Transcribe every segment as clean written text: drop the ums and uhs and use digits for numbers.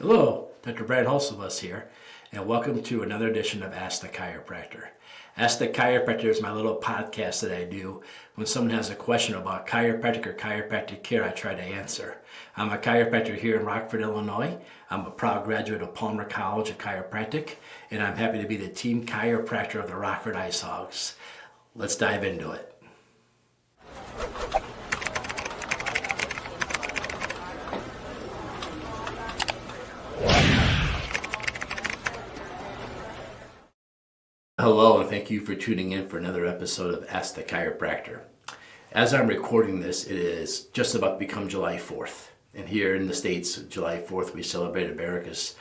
Hello, Dr. Brant Hulsebus here, and welcome to another edition of Ask the Chiropractor. Ask the Chiropractor is my little podcast that I do when someone has a question about chiropractic or chiropractic care. I try to answer. I'm a chiropractor here in Rockford, Illinois. I'm a proud graduate of Palmer College of Chiropractic, and I'm happy to be the team chiropractor of the Rockford Ice Hogs. Let's dive into it. Hello, and thank you for tuning in for another episode of Ask the Chiropractor. As I'm recording this, it is just about to become July 4th. And here in the States, July 4th, we celebrate America's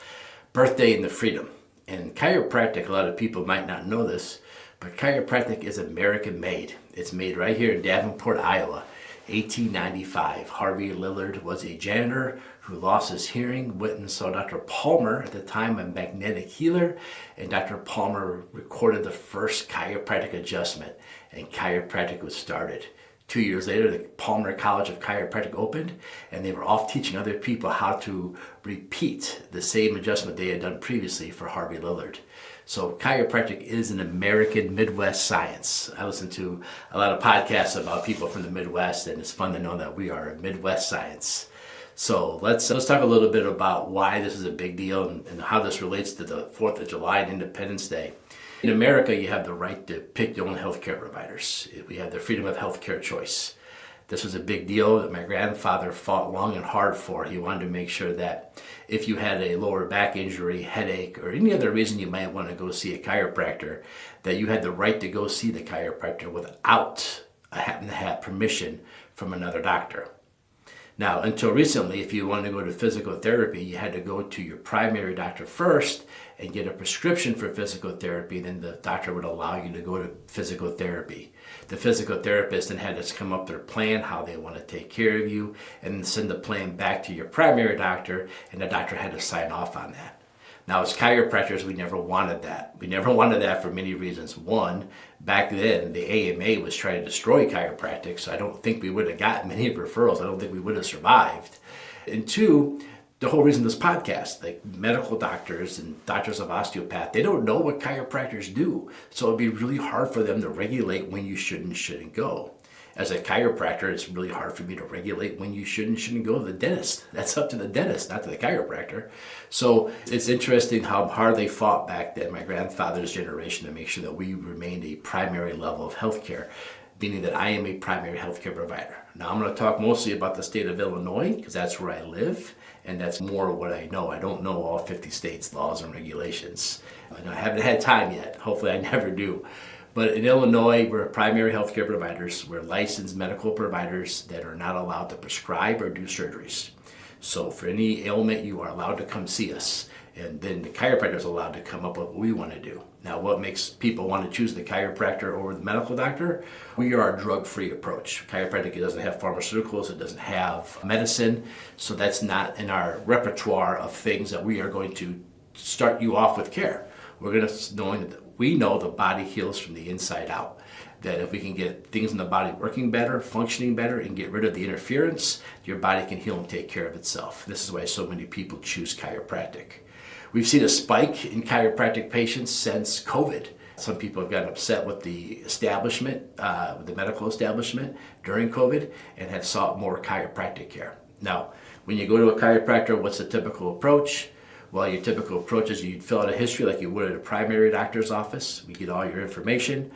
birthday and the freedom. And chiropractic, a lot of people might not know this, but chiropractic is American made. It's made right here in Davenport, Iowa, 1895. Harvey Lillard was a janitor who lost his hearing, went and saw Dr. Palmer, at the time a magnetic healer, and Dr. Palmer recorded the first chiropractic adjustment, and chiropractic was started. 2 years later, the Palmer College of Chiropractic opened, and they were off teaching other people how to repeat the same adjustment they had done previously for Harvey Lillard. So chiropractic is an American Midwest science. I listen to a lot of podcasts about people from the Midwest, and it's fun to know that we are a Midwest science. So let's talk a little bit about why this is a big deal and how this relates to the 4th of July and Independence Day. In America, you have the right to pick your own healthcare providers. We have the freedom of healthcare choice. This was a big deal that my grandfather fought long and hard for. He wanted to make sure that if you had a lower back injury, headache, or any other reason you might want to go see a chiropractor, that you had the right to go see the chiropractor without having to have permission from another doctor. Now, until recently, if you wanted to go to physical therapy, you had to go to your primary doctor first and get a prescription for physical therapy. Then the doctor would allow you to go to physical therapy. The physical therapist then had to come up with their plan, how they want to take care of you, and then send the plan back to your primary doctor, and the doctor had to sign off on that. Now, as chiropractors, we never wanted that. We never wanted that for many reasons. One, back then, the AMA was trying to destroy chiropractic, so I don't think we would have gotten many referrals. I don't think we would have survived. And two, the whole reason this podcast, like medical doctors and doctors of osteopath, they don't know what chiropractors do. So it'd be really hard for them to regulate when you should and shouldn't go. As a chiropractor, it's really hard for me to regulate when you should and shouldn't go to the dentist. That's up to the dentist, not to the chiropractor. So it's interesting how hard they fought back then, my grandfather's generation, to make sure that we remained a primary level of healthcare, meaning that I am a primary healthcare provider. Now I'm going to talk mostly about the state of Illinois because that's where I live, and that's more what I know. I don't know all 50 states' laws and regulations. I haven't had time yet. Hopefully I never do. But in Illinois, we're primary healthcare providers. We're licensed medical providers that are not allowed to prescribe or do surgeries. So for any ailment, you are allowed to come see us. And then the chiropractor is allowed to come up with what we want to do. Now, what makes people want to choose the chiropractor over the medical doctor? We are a drug-free approach. Chiropractic, it doesn't have pharmaceuticals, it doesn't have medicine. So that's not in our repertoire of things that we are going to start you off with care. We're going to knowing that we know the body heals from the inside out. That if we can get things in the body working better, functioning better, and get rid of the interference, your body can heal and take care of itself. This is why so many people choose chiropractic. We've seen a spike in chiropractic patients since COVID. Some people have gotten upset with the establishment, the medical establishment during COVID, and have sought more chiropractic care. Now, when you go to a chiropractor, what's the typical approach? Well, your typical approach is you'd fill out a history like you would at a primary doctor's office. We get all your information.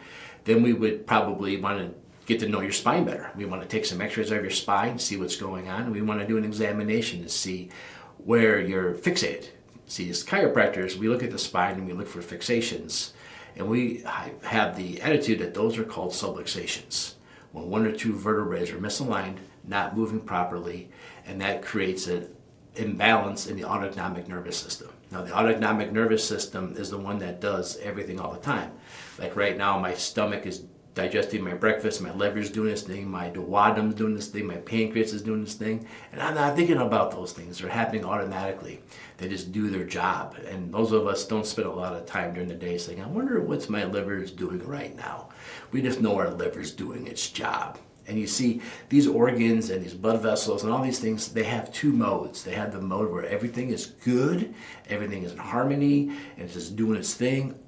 Then we would probably want to get to know your spine better. We want to take some x-rays of your spine, see what's going on. And we want to do an examination to see where you're fixated. See, as chiropractors, we look at the spine and we look for fixations. And we have the attitude that those are called subluxations. When one or two vertebrae are misaligned, not moving properly, and that creates an imbalance in the autonomic nervous system. Now, the autonomic nervous system is the one that does everything all the time. Like right now, my stomach is digesting my breakfast, my liver's doing this thing, my duodenum's doing this thing, my pancreas is doing this thing, and I'm not thinking about those things. They're happening automatically. They just do their job. And those of us don't spend a lot of time during the day saying, I wonder what's my liver's doing right now. We just know our liver's doing its job. And you see these organs and these blood vessels and all these things, they have two modes. They have the mode where everything is good, everything is in harmony, and it's just doing its thing.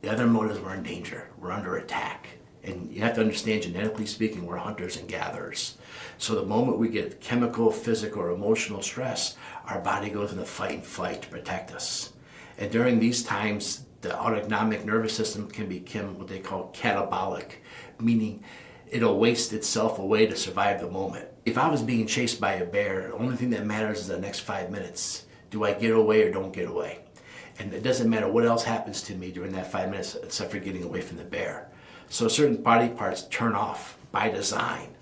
The other mode is we're in danger, we're under attack. And you have to understand, genetically speaking, we're hunters and gatherers. So the moment we get chemical, physical, or emotional stress, our body goes into fight and flight to protect us. And during these times, the autonomic nervous system can become what they call catabolic, meaning it'll waste itself away to survive the moment. If I was being chased by a bear, the only thing that matters is the next 5 minutes. Do I get away or don't get away? And it doesn't matter what else happens to me during that 5 minutes except for getting away from the bear. So certain body parts turn off by design,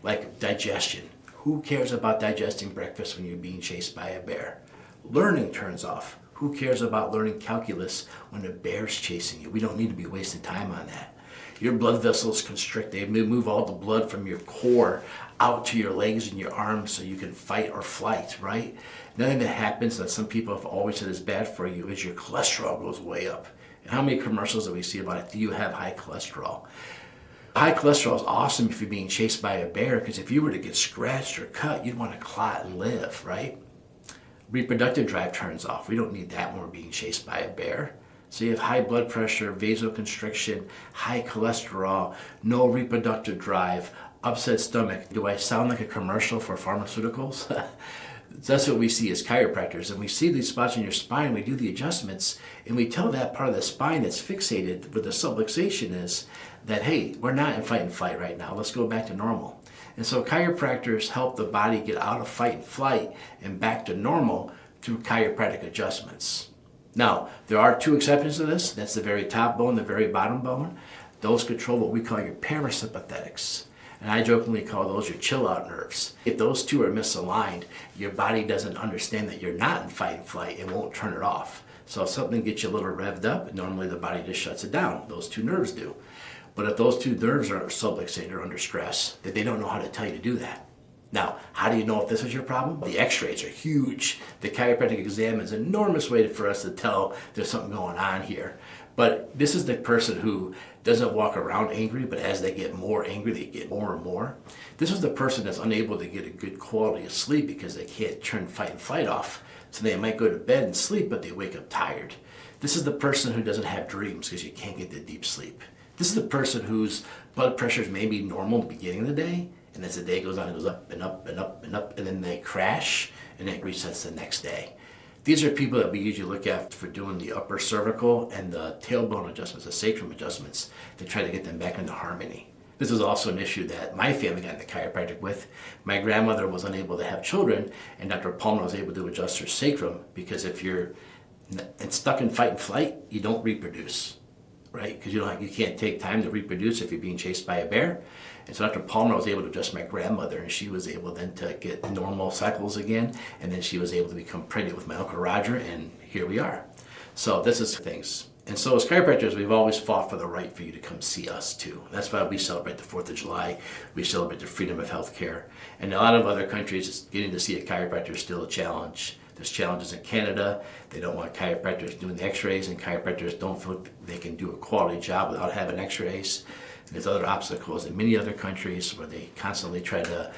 like digestion. Who cares about digesting breakfast when you're being chased by a bear? Learning turns off. Who cares about learning calculus when a bear's chasing you? We don't need to be wasting time on that. Your blood vessels constrict. They move all the blood from your core out to your legs and your arms so you can fight or flight, right? Another thing that happens that some people have always said is bad for you is your cholesterol goes way up. And how many commercials do we see about it? Do you have high cholesterol? High cholesterol is awesome if you're being chased by a bear, because if you were to get scratched or cut, you'd want to clot and live, right? Reproductive drive turns off. We don't need that when we're being chased by a bear. So you have high blood pressure, vasoconstriction, high cholesterol, no reproductive drive, upset stomach. Do I sound like a commercial for pharmaceuticals? That's what we see as chiropractors. And we see these spots in your spine, we do the adjustments, and we tell that part of the spine that's fixated where the subluxation is that, hey, we're not in fight and flight right now. Let's go back to normal. And so chiropractors help the body get out of fight and flight and back to normal through chiropractic adjustments. Now, there are two exceptions to this. That's the very top bone, the very bottom bone. Those control what we call your parasympathetics. And I jokingly call those your chill out nerves. If those two are misaligned, your body doesn't understand that you're not in fight and flight and won't turn it off. So if something gets you a little revved up, normally the body just shuts it down. Those two nerves do. But if those two nerves are subluxated or under stress, then they don't know how to tell you to do that. Now, how do you know if this is your problem? The x-rays are huge. The chiropractic exam is an enormous way for us to tell there's something going on here. But this is the person who doesn't walk around angry, but as they get more angry, they get more and more. This is the person that's unable to get a good quality of sleep because they can't turn fight and flight off. So they might go to bed and sleep, but they wake up tired. This is the person who doesn't have dreams because you can't get the deep sleep. This is the person whose blood pressures may be normal at the beginning of the day, and as the day goes on, it goes up and up and up and up, and then they crash, and it resets the next day. These are people that we usually look at for doing the upper cervical and the tailbone adjustments, the sacrum adjustments, to try to get them back into harmony. This is also an issue that my family got into chiropractic with. My grandmother was unable to have children, and Dr. Palmer was able to adjust her sacrum, because if you're stuck in fight and flight, you don't reproduce, right? Because you can't take time to reproduce if you're being chased by a bear. And so Dr. Palmer was able to adjust my grandmother, and she was able then to get normal cycles again, and then she was able to become pregnant with my Uncle Roger, and here we are. So this is things. And so as chiropractors, we've always fought for the right for you to come see us too. That's why we celebrate the 4th of July. We celebrate the freedom of healthcare. And in a lot of other countries, getting to see a chiropractor is still a challenge. There's challenges in Canada. They don't want chiropractors doing the x-rays, and chiropractors don't feel they can do a quality job without having x-rays. And there's other obstacles in many other countries where they constantly try to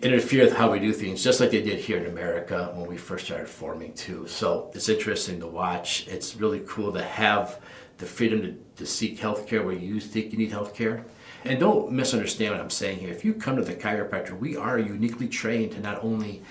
interfere with how we do things, just like they did here in America when we first started forming too. So it's interesting to watch. It's really cool to have the freedom to seek healthcare where you think you need healthcare. And don't misunderstand what I'm saying here. If you come to the chiropractor, we are uniquely trained to not only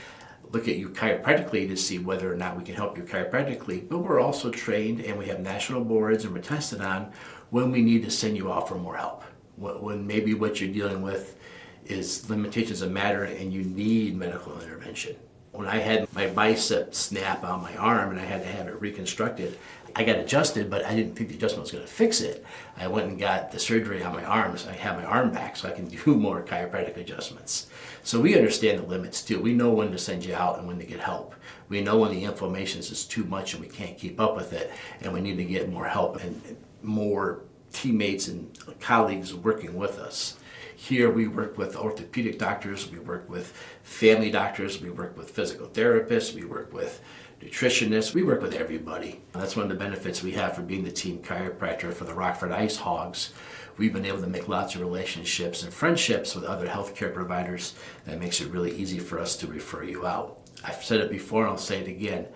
look at you chiropractically to see whether or not we can help you chiropractically, but we're also trained, and we have national boards, and we're tested on when we need to send you out for more help. When maybe what you're dealing with is limitations of matter and you need medical intervention. When I had my bicep snap on my arm and I had to have it reconstructed, I got adjusted, but I didn't think the adjustment was going to fix it. I went and got the surgery on my arm, so I have my arm back so I can do more chiropractic adjustments. So we understand the limits too. We know when to send you out and when to get help. We know when the inflammation is too much and we can't keep up with it, and we need to get more help and more teammates and colleagues working with us. Here we work with orthopedic doctors, we work with family doctors, we work with physical therapists, we work with nutritionists. We work with everybody. That's one of the benefits we have for being the team chiropractor for the Rockford Ice Hogs. We've been able to make lots of relationships and friendships with other healthcare providers. That makes it really easy for us to refer you out. I've said it before and I'll say it again.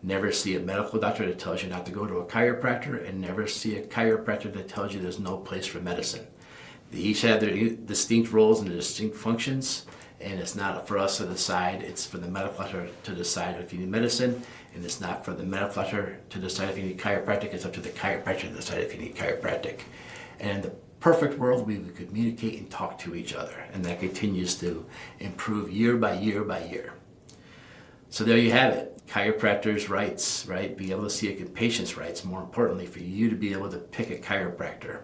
Never see a medical doctor that tells you not to go to a chiropractor, and never see a chiropractor that tells you there's no place for medicine. They each have their distinct roles and their distinct functions, and it's not for us to decide. It's for the medical doctor to decide if you need medicine, and it's not for the medical doctor to decide if you need chiropractic. It's up to the chiropractor to decide if you need chiropractic. And in the perfect world, we would communicate and talk to each other, and that continues to improve year by year by year. So there you have it. Chiropractors' rights, right? Being able to see a patient's rights, more importantly, for you to be able to pick a chiropractor.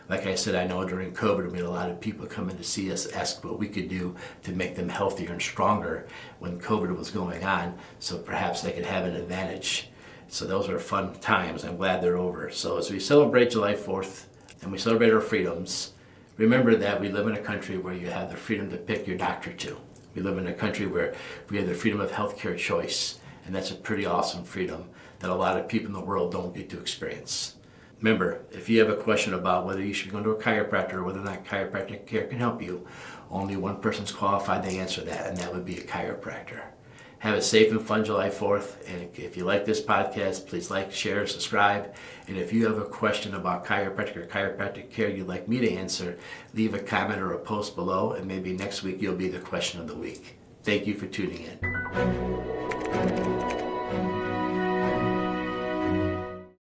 Like I said, I know during COVID, we had a lot of people come in to see us, ask what we could do to make them healthier and stronger when COVID was going on, so perhaps they could have an advantage. So those are fun times. I'm glad they're over. So as we celebrate July 4th and we celebrate our freedoms, remember that we live in a country where you have the freedom to pick your doctor too. We live in a country where we have the freedom of healthcare choice, and that's a pretty awesome freedom that a lot of people in the world don't get to experience. Remember, if you have a question about whether you should be going to a chiropractor or whether or not chiropractic care can help you, only one person's qualified to answer that, and that would be a chiropractor. Have a safe and fun July 4th, and if you like this podcast, please like, share, subscribe. And if you have a question about chiropractic or chiropractic care you'd like me to answer, leave a comment or a post below, and maybe next week you'll be the question of the week. Thank you for tuning in.